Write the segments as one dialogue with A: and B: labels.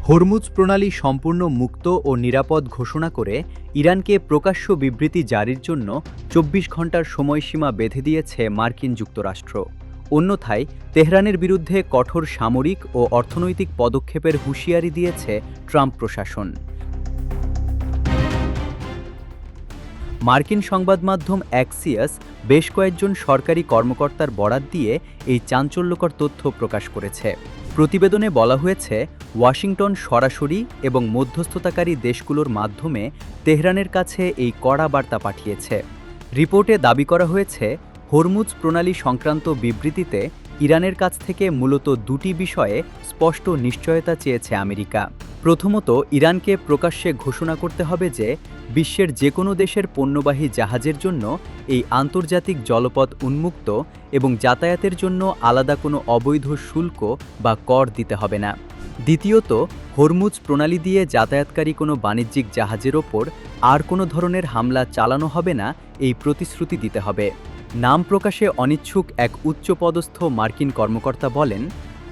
A: Hormuz প্রণালী সম্পূর্ণ মুক্ত ও নিরাপদ ঘোষণা করে ইরানকে প্রকাশ্য বিবৃতি জারির জন্য ২৪ ঘণ্টার সময়সীমা বেঁধে দিয়েছে মার্কিন যুক্তরাষ্ট্র। অন্যথায় তেহরানের বিরুদ্ধে কঠোর সামরিক ও অর্থনৈতিক পদক্ষেপের হুঁশিয়ারি দিয়েছে ট্রাম্প প্রশাসন। মার্কিন সংবাদ মাধ্যম অ্যাক্সিয়াস বেশ কয়েকজন সরকারি কর্মকর্তার বরাত দিয়ে এই চাঞ্চল্যকর তথ্য প্রকাশ করেছে। প্রতিবেদনে বলা হয়েছে, ওয়াশিংটন সরাসরি এবং মধ্যস্থতাকারী দেশগুলোর মাধ্যমে তেহরানের কাছে এই কড়া বার্তা পাঠিয়েছে। রিপোর্টে দাবি করা হয়েছে, হরমুজ প্রণালী সংক্রান্ত বিবৃতিতে ইরানের কাছ থেকে মূলত দুটি বিষয়ে স্পষ্ট নিশ্চয়তা চেয়েছে আমেরিকা। প্রথমত, ইরানকে প্রকাশ্যে ঘোষণা করতে হবে যে বিশ্বের যে কোনো দেশের পণ্যবাহী জাহাজের জন্য এই আন্তর্জাতিক জলপথ উন্মুক্ত এবং যাতায়াতের জন্য আলাদা কোনো অবৈধ শুল্ক বা কর দিতে হবে না। দ্বিতীয়ত, হরমুজ প্রণালী দিয়ে যাতায়াতকারী কোনো বাণিজ্যিক জাহাজের ওপর আর কোনো ধরনের হামলা চালানো হবে না, এই প্রতিশ্রুতি দিতে হবে। নাম প্রকাশে অনিচ্ছুক এক উচ্চপদস্থ মার্কিন কর্মকর্তা বলেন,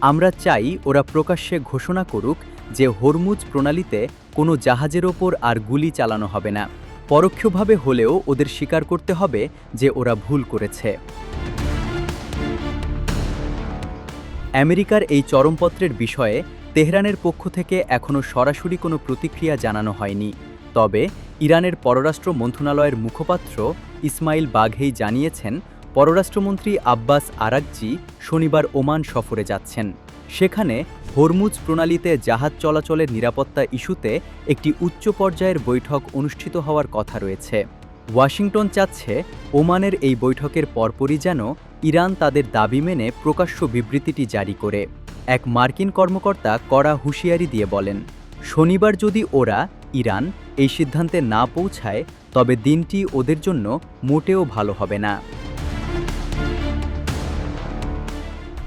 A: আমরা চাই ওরা প্রকাশ্যে ঘোষণা করুক যে হরমুজ প্রণালীতে কোনো জাহাজের ওপর আর গুলি চালানো হবে না। পরোক্ষভাবে হলেও ওদের স্বীকার করতে হবে যে ওরা ভুল করেছে। আমেরিকার এই চরমপত্রের বিষয়ে তেহরানের পক্ষ থেকে এখনও সরাসরি কোনো প্রতিক্রিয়া জানানো হয়নি। তবে ইরানের পররাষ্ট্র মন্ত্রণালয়ের মুখপাত্র ইসমাইল বাঘেই জানিয়েছেন, পররাষ্ট্রমন্ত্রী আব্বাস আরাগচি শনিবার ওমান সফরে যাচ্ছেন। সেখানে হরমুজ প্রণালীতে জাহাজ চলাচলের নিরাপত্তা ইস্যুতে একটি উচ্চ পর্যায়ের বৈঠক অনুষ্ঠিত হওয়ার কথা রয়েছে। ওয়াশিংটন চাচ্ছে ওমানের এই বৈঠকের পরপরই যেন ইরান তাদের দাবি মেনে প্রকাশ্য বিবৃতিটি জারি করে। এক মার্কিন কর্মকর্তা কড়া হুঁশিয়ারি দিয়ে বলেন, শনিবার যদি ইরান এই সিদ্ধান্তে না পৌঁছায় তবে দিনটি ওদের জন্য মোটেও ভালো হবে না।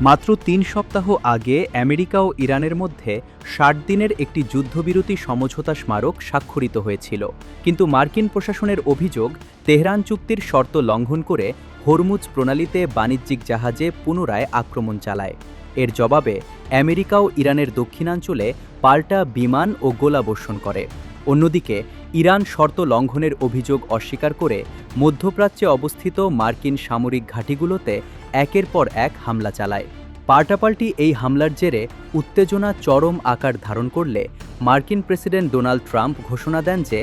A: মাত্র ৩ সপ্তাহ আগে আমেরিকা ও ইরানের মধ্যে ৬০ দিনের একটি যুদ্ধবিরতি সমঝোতা স্মারক স্বাক্ষরিত হয়েছিল, কিন্তু মার্কিন প্রশাসনের অভিযোগ, তেহরান চুক্তির শর্ত লঙ্ঘন করে হরমুজ প্রণালীতে বাণিজ্যিক জাহাজে পুনরায় আক্রমণ চালায়। এর জবাবে আমেরিকা ও ইরানের দক্ষিণাঞ্চলে পাল্টা বিমান ও গোলাবর্ষণ করে। অন্যদিকে ইরান শর্ত লঙ্ঘনের অভিযোগ অস্বীকার করে মধ্যপ্রাচ্যে অবস্থিত মার্কিন সামরিক ঘাঁটিগুলোতে একের পর এক হামলা চালায়। পাল্টাপাল্টি এই হামলার জেরে উত্তেজনা চরম আকার ধারণ করলে মার্কিন প্রেসিডেন্ট ডোনাল্ড ট্রাম্প ঘোষণা দেন যে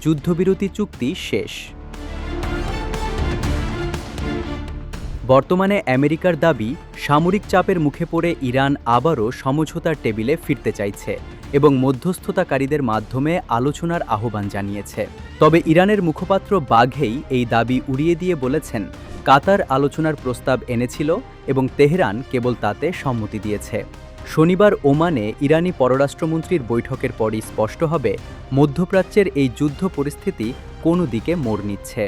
A: যুদ্ধবিরতি চুক্তি শেষ। বর্তমানে আমেরিকার দাবি, সামরিক চাপের মুখে পড়ে ইরান আবারও সমঝোতার টেবিলে ফিরতে চাইছে এবং মধ্যস্থতাকারীদের মাধ্যমে আলোচনার আহ্বান জানিয়েছে। তবে ইরানের মুখপাত্র বাঘেই এই দাবি উড়িয়ে দিয়ে বলেছেন, কাতার আলোচনার প্রস্তাব এনেছিল এবং তেহরান কেবল তাতে সম্মতি দিয়েছে। শনিবার ওমানে ইরানি পররাষ্ট্রমন্ত্রীর বৈঠকের পরই স্পষ্ট হবে মধ্যপ্রাচ্যের এই যুদ্ধ পরিস্থিতি কোন দিকে মোড় নিচ্ছে।